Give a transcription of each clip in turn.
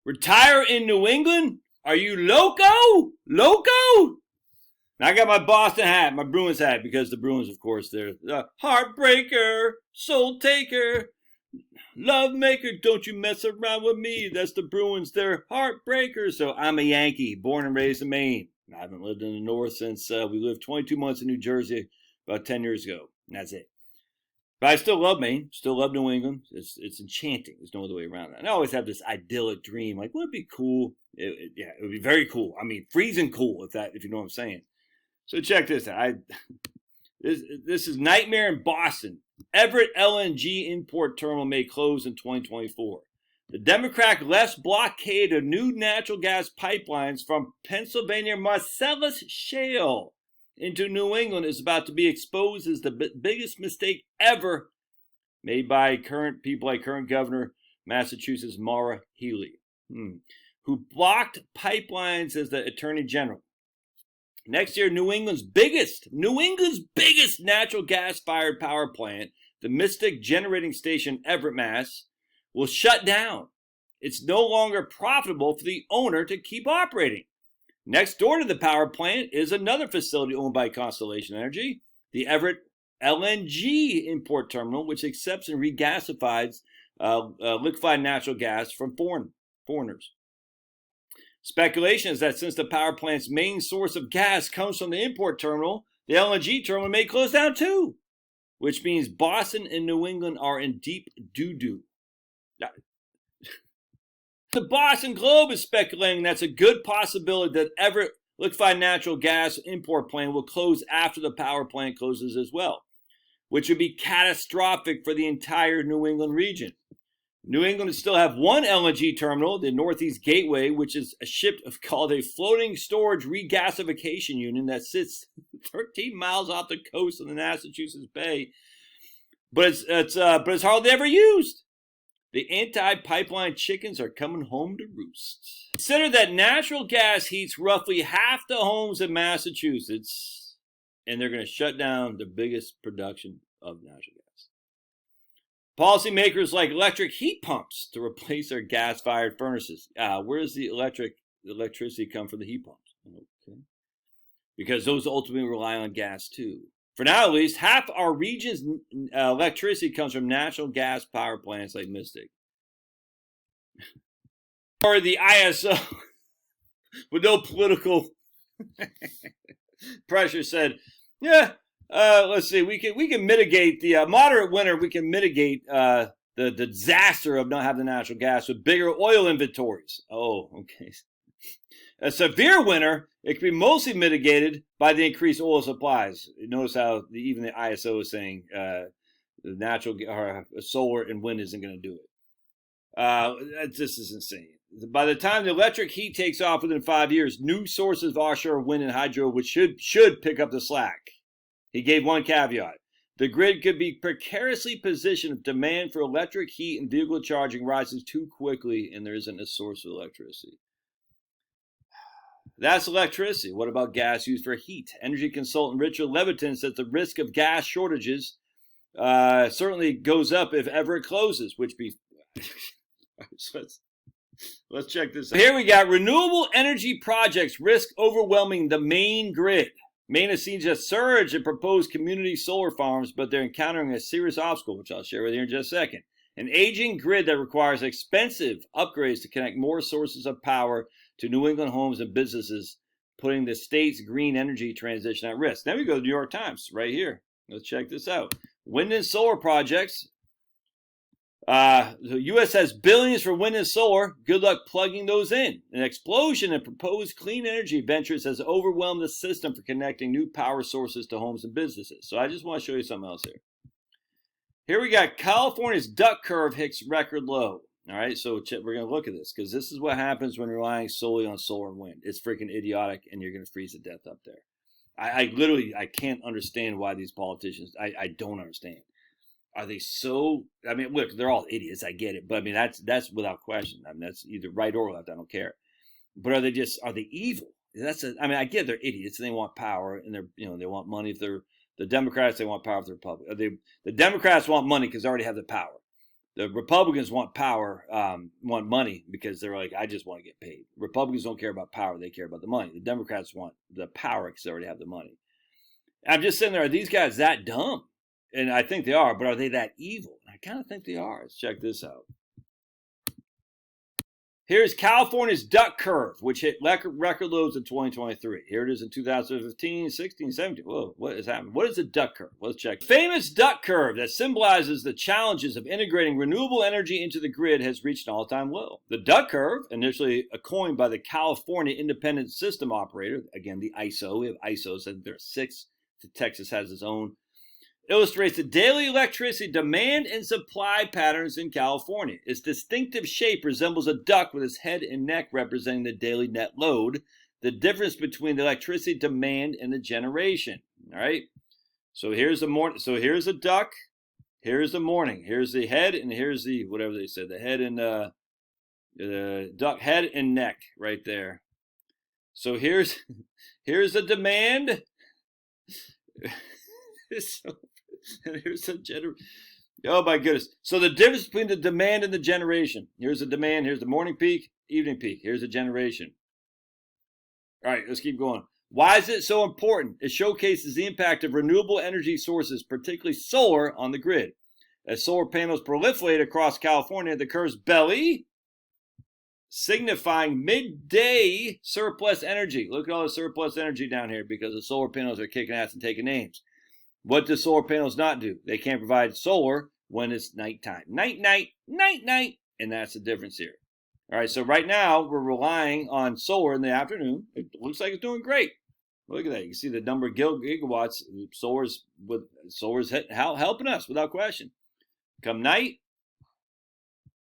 Retire in New England? Are you loco? Loco? Now I got my Boston hat, my Bruins hat, because the Bruins, of course, they're the heartbreaker, soul taker, love maker. Don't you mess around with me. That's the Bruins. They're heartbreakers. So I'm a Yankee, born and raised in Maine. I haven't lived in the North since we lived 22 months in New Jersey about 10 years ago. And that's it. But I still love Maine, still love New England. It's enchanting. There's no other way around that. And I always have this idyllic dream, like, wouldn't it be cool? It would be very cool. I mean, freezing cool, if you know what I'm saying. So check this out. This is nightmare in Boston. Everett LNG import terminal may close in 2024. The Democrat left's blockade of new natural gas pipelines from Pennsylvania Marcellus Shale into New England is about to be exposed as the biggest mistake ever made by current Governor Massachusetts Maura Healey, who blocked pipelines as the Attorney General. Next year, New England's biggest natural gas-fired power plant, the Mystic Generating Station, Everett, Mass., will shut down. It's no longer profitable for the owner to keep operating. Next door to the power plant is another facility owned by Constellation Energy, the Everett LNG import terminal, which accepts and regasifies liquefied natural gas from foreigners. Speculation is that since the power plant's main source of gas comes from the import terminal, the LNG terminal may close down too, which means Boston and New England are in deep doo-doo. The Boston Globe is speculating that's a good possibility that Everett liquefied natural gas import plant will close after the power plant closes as well, which would be catastrophic for the entire New England region. New England would still have one LNG terminal, the Northeast Gateway, which is a ship called a floating storage regasification unit that sits 13 miles off the coast of the Massachusetts Bay, but it's hardly ever used. The anti-pipeline chickens are coming home to roost. Consider that natural gas heats roughly half the homes in Massachusetts, and they're going to shut down the biggest production of natural gas. Policymakers like electric heat pumps to replace their gas-fired furnaces. Where does the electricity come from the heat pumps? Okay. Because those ultimately rely on gas too. For now, at least, half our region's electricity comes from natural gas power plants like Mystic. Or the ISO, with no political pressure, said, yeah, let's see, we can mitigate the moderate winter, we can mitigate the disaster of not having the natural gas with bigger oil inventories. Oh, okay. A severe winter, it can be mostly mitigated by the increased oil supplies. Notice how even the ISO is saying the natural or solar and wind isn't going to do it. This is insane. By the time the electric heat takes off within 5 years, new sources of offshore wind and hydro which should pick up the slack. He gave one caveat. The grid could be precariously positioned if demand for electric heat and vehicle charging rises too quickly and there isn't a source of electricity. That's electricity. What about gas used for heat? Energy consultant Richard Levitin says the risk of gas shortages certainly goes up if ever it closes, which be... Let's check this out. Here we got renewable energy projects risk overwhelming the main grid. Maine has seen a surge in proposed community solar farms, but they're encountering a serious obstacle, which I'll share with you in just a second. An aging grid that requires expensive upgrades to connect more sources of power to New England homes and businesses, putting the state's green energy transition at risk. Then we go to the New York Times right here. Let's check this out. Wind and solar projects. The U.S. has billions for wind and solar. Good luck plugging those in. An explosion in proposed clean energy ventures has overwhelmed the system for connecting new power sources to homes and businesses. So I just want to show you something else here. Here we got California's duck curve hits record low. All right, so we're going to look at this because this is what happens when you're relying solely on solar and wind. It's freaking idiotic, and you're going to freeze to death up there. I literally can't understand why these politicians, I don't understand. Are they so, I mean, look, they're all idiots, I get it. But I mean, that's without question. I mean, that's either right or left, I don't care. But are they evil? I get they're idiots and they want power and they want money. If they're the Democrats, they want power if they're Republicans. The Democrats want money because they already have the power. The Republicans want power, want money, because they're like, I just want to get paid. Republicans don't care about power. They care about the money. The Democrats want the power because they already have the money. I'm just sitting there, are these guys that dumb? And I think they are, but are they that evil? I kind of think they are. Let's check this out. Here's California's duck curve, which hit record lows in 2023. Here it is in 2015, 16, 17. Whoa, what is happening? What is the duck curve? Let's check. Famous duck curve that symbolizes the challenges of integrating renewable energy into the grid has reached an all-time low. The duck curve, initially coined by the California Independent System Operator, again, the ISO, we have ISOs, and there are 6. Texas has its own, illustrates the daily electricity demand and supply patterns in California. Its distinctive shape resembles a duck with its head and neck representing the daily net load, the difference between the electricity demand and the generation. All right. So here's the morning. So here's a duck. Here's the morning. Here's the head, and here's the whatever they said. The head and the duck head and neck right there. So here's the demand. So, and here's a oh my goodness. So the difference between the demand and the generation. Here's the demand. Here's the morning peak, evening peak. Here's the generation. All right, let's keep going. Why is it so important? It showcases the impact of renewable energy sources, particularly solar, on the grid. As solar panels proliferate across California, the curve's belly, signifying midday surplus energy. Look at all the surplus energy down here because the solar panels are kicking ass and taking names. What do solar panels not do? They can't provide solar when it's nighttime. Night, night, night, night. And that's the difference here. All right, so right now we're relying on solar in the afternoon. It looks like it's doing great. Look at that. You can see the number of gigawatts. Solar's helping us without question. Come night,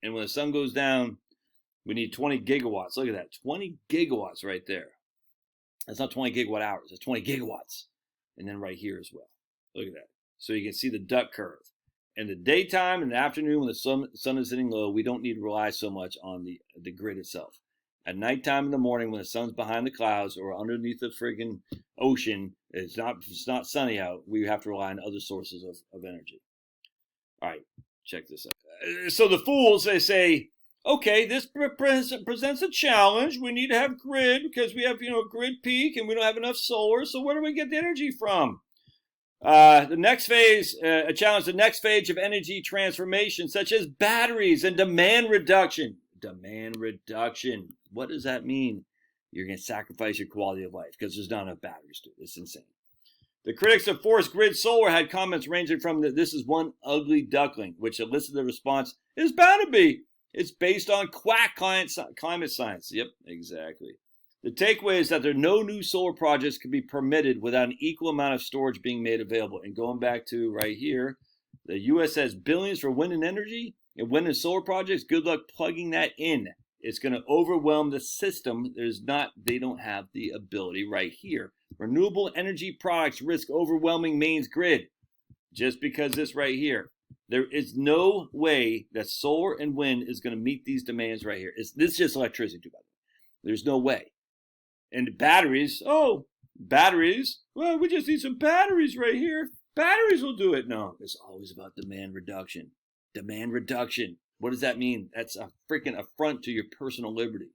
and when the sun goes down, we need 20 gigawatts. Look at that. 20 gigawatts right there. That's not 20 gigawatt hours. That's 20 gigawatts. And then right here as well. Look at that. So you can see the duck curve. In the daytime and the afternoon when the sun is sitting low, we don't need to rely so much on the grid itself. At nighttime in the morning when the sun's behind the clouds or underneath the friggin' ocean, it's not sunny out, we have to rely on other sources of energy. All right, check this out. So the fools, they say, okay, this presents a challenge. We need to have grid because we have, grid peak and we don't have enough solar. So where do we get the energy from? The next phase, the next phase of energy transformation, such as batteries and demand reduction. Demand reduction. What does that mean? You're going to sacrifice your quality of life because there's not enough batteries to it. It's insane. The critics of forced grid solar had comments ranging from this is one ugly duckling, which elicited the response, it's bound to be. It's based on quack climate science. Yep, exactly. The takeaway is that there are no new solar projects can be permitted without an equal amount of storage being made available. And going back to right here, the U.S. has billions for wind and energy and wind and solar projects. Good luck plugging that in. It's going to overwhelm the system. They don't have the ability right here. Renewable energy products risk overwhelming Maine's grid. Just because this right here. There is no way that solar and wind is going to meet these demands right here. This is just electricity, by the way. There's no way. And batteries, well, we just need some batteries right here. Batteries will do it. No, it's always about demand reduction. Demand reduction. What does that mean? That's a freaking affront to your personal liberty.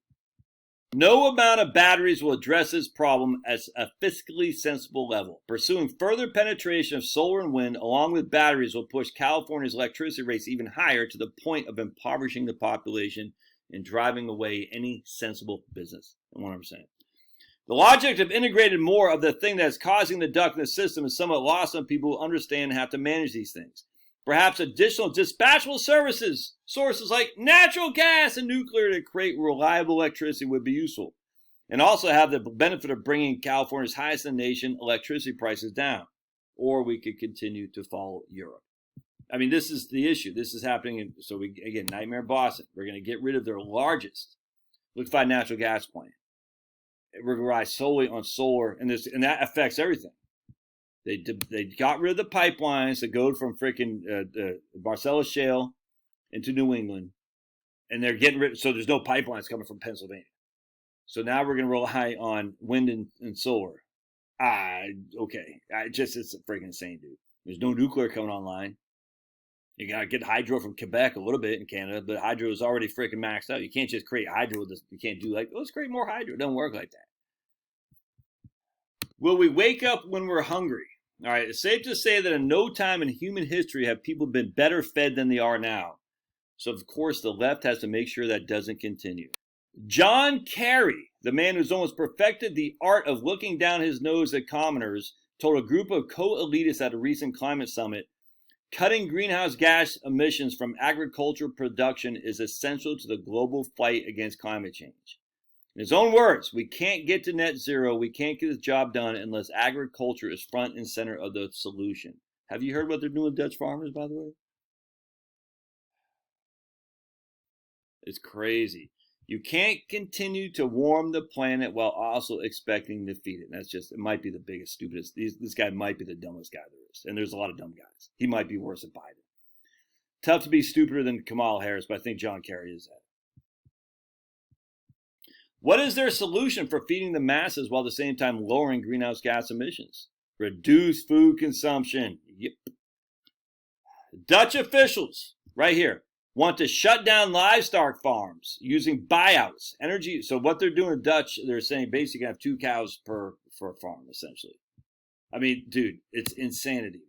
No amount of batteries will address this problem at a fiscally sensible level. Pursuing further penetration of solar and wind along with batteries will push California's electricity rates even higher to the point of impoverishing the population and driving away any sensible business. 100%. The logic of integrating more of the thing that's causing the duck in the system is somewhat lost on people who understand and have to manage these things. Perhaps additional dispatchable sources like natural gas and nuclear to create reliable electricity would be useful, and also have the benefit of bringing California's highest in the nation electricity prices down. Or we could continue to follow Europe. I mean, this is the issue. This is happening. Again, Nightmare Boston. We're going to get rid of their largest liquefied natural gas plant. We're going to rely solely on solar, and that affects everything. They got rid of the pipelines that go from freaking Marcellus Shale into New England, and they're getting rid. So there's no pipelines coming from Pennsylvania. So now we're going to rely on wind and solar. Okay, it's freaking insane, dude. There's no nuclear coming online. You got to get hydro from Quebec a little bit in Canada, but hydro is already freaking maxed out. You can't just create hydro. You can't do like, let's create more hydro. It doesn't work like that. Will we wake up when we're hungry? All right, it's safe to say that in no time in human history have people been better fed than they are now. So, of course, the left has to make sure that doesn't continue. John Kerry, the man who's almost perfected the art of looking down his nose at commoners, told a group of co-elitists at a recent climate summit, cutting greenhouse gas emissions from agricultural production is essential to the global fight against climate change. In his own words, we can't get to net zero, we can't get this job done unless agriculture is front and center of the solution. Have you heard what they're doing with Dutch farmers, by the way? It's crazy. You can't continue to warm the planet while also expecting to feed it. And that's just, it might be the biggest, stupidest. This guy might be the dumbest guy there is. And there's a lot of dumb guys. He might be worse than Biden. Tough to be stupider than Kamala Harris, but I think John Kerry is that. What is their solution for feeding the masses while at the same time lowering greenhouse gas emissions? Reduce food consumption. Yep. Dutch officials, right here, want to shut down livestock farms using buyouts, energy. So what they're doing in Dutch, they're saying basically have 2 cows per farm, essentially. I mean, dude, it's insanity,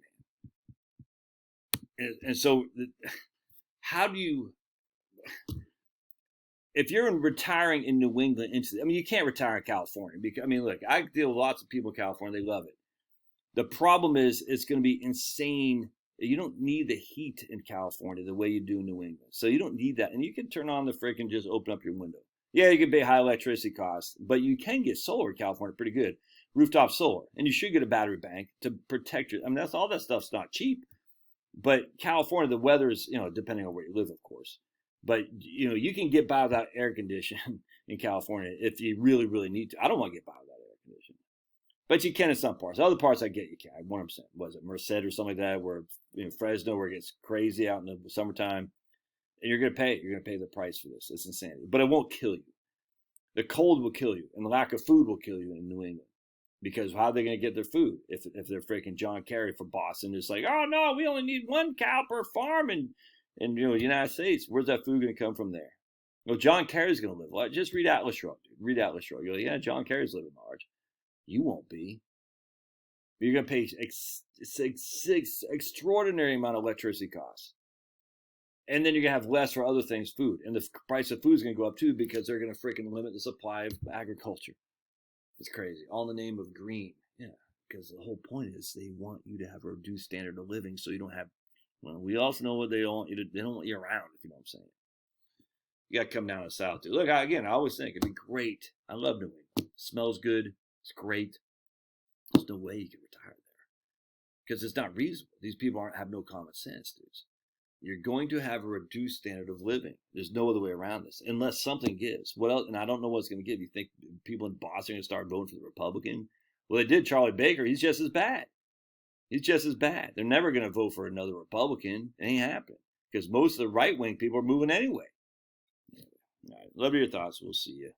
man. And so how do you, if you're retiring in New England, you can't retire in California. Because, I mean, look, I deal with lots of people in California. They love it. The problem is it's going to be insane. You don't need the heat in California the way you do in New England. So you don't need that. And you can turn on the freaking, just open up your window. Yeah, you can pay high electricity costs, but you can get solar in California pretty good. Rooftop solar. And you should get a battery bank to protect your, that's all that stuff's not cheap. But California, the weather is, depending on where you live, of course. But, you can get by without air conditioning in California if you really, really need to. I don't want to get by without air conditioning. But you can in some parts. Other parts I get you can. 100%. Was it Merced or something like that, where Fresno, where it gets crazy out in the summertime, and you're going to pay. You're going to pay the price for this. It's insanity. But it won't kill you. The cold will kill you, and the lack of food will kill you in New England. Because how are they going to get their food if they're freaking John Kerry for Boston? It's like, oh no, we only need 1 cow per farm in the United States. Where's that food going to come from there? Well, John Kerry's going to live large. Just read Atlas Shrugged, dude. Read Atlas Shrugged. You're like, yeah, John Kerry's living large. You won't be. You're going to pay extraordinary amount of electricity costs. And then you're going to have less for other things, food. And the price of food is going to go up too because they're going to freaking limit the supply of agriculture. It's crazy. All in the name of green. Yeah, because the whole point is they want you to have a reduced standard of living so you don't have, we also know what they don't want you to, they don't want you around, if you know what I'm saying. You got to come down to the South, too. Look, I always think it'd be great. I love New England. Smells good. It's great. There's no way you can retire there because it's not reasonable. These people have no common sense, dudes. You're going to have a reduced standard of living. There's no other way around this unless something gives. What else? And I don't know what's going to give. You think people in Boston are going to start voting for the Republican? Well, they did. Charlie Baker. He's just as bad. He's just as bad. They're never going to vote for another Republican. It ain't happening because most of the right-wing people are moving anyway. All right. Love your thoughts. We'll see you.